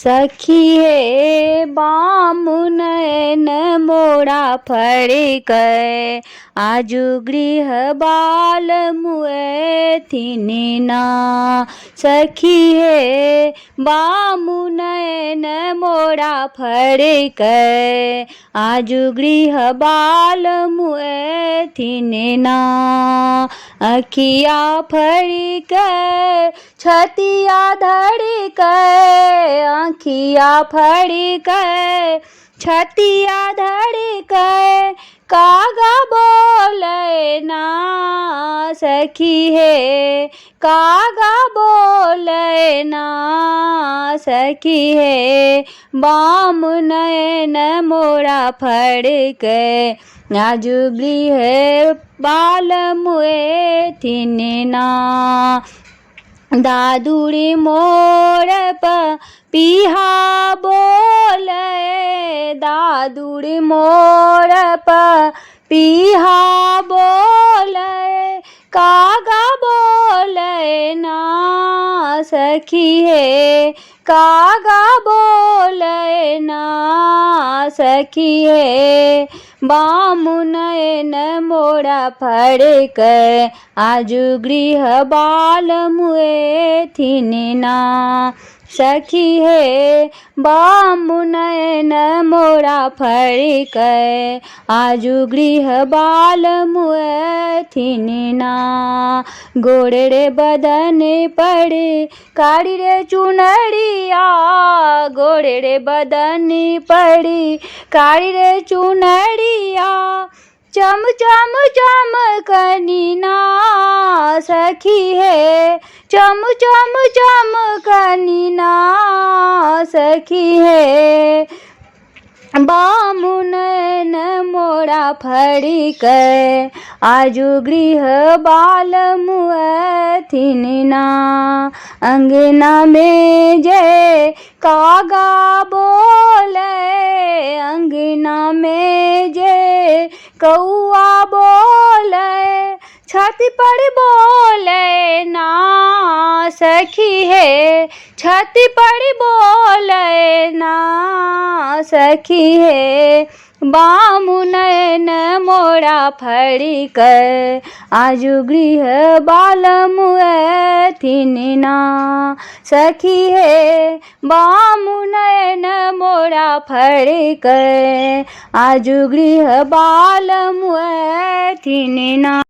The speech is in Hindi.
सखी हे बामुनयन मोड़ा फड़कै आजु गृह बाल मुए थिनिना। सखी हे बामुनयन मोड़ा फड़कै आजु गृह बाल मुए थिनिना। अखिया फड़कै छतिया धड़कै आँखिया फड़कै छतिया धड़कै कागा बोले ना। सखी हे कागा बोले ना। सखी हे बामुनयन मोड़ा फड़कै आजु गृह बाल मुए थिनिना। दादुड़ी मोर पपीहा बोले दादुड़ी मोर पपीहा बोले कागा बोले ना। सखी हे कागा बोले ना। सखी हे बामुनयन मोड़ा फड़कै आजु गृह बाल मुए थिनिना। सखी हे बामुनयन मोड़ा फड़कै आजु गृह बाल मुए थिनिना। गोड़े रे बदन पड़े काड़ी रे चुनरिया गोड़े रे बदन पड़ी काड़ी रे चुनरिया चम चम चमकनिना। सखी हे चम चम चमकनिना। सखी हे बामुनयन मोड़ा फड़कै आजु गृह बाल मुए थिनिना। अंगना में जय कागा बोले अंगना में जय कौआ बोले छाती पर बोले ना। सखी हे छाती पर बोले ना। सखी हे बामुनयन मोड़ा फड़कै आजु गृह बाल मुए थिनिना। सखी हे बामुनयन मोड़ा फड़कै आजु गृह बाल मुए थिनिना।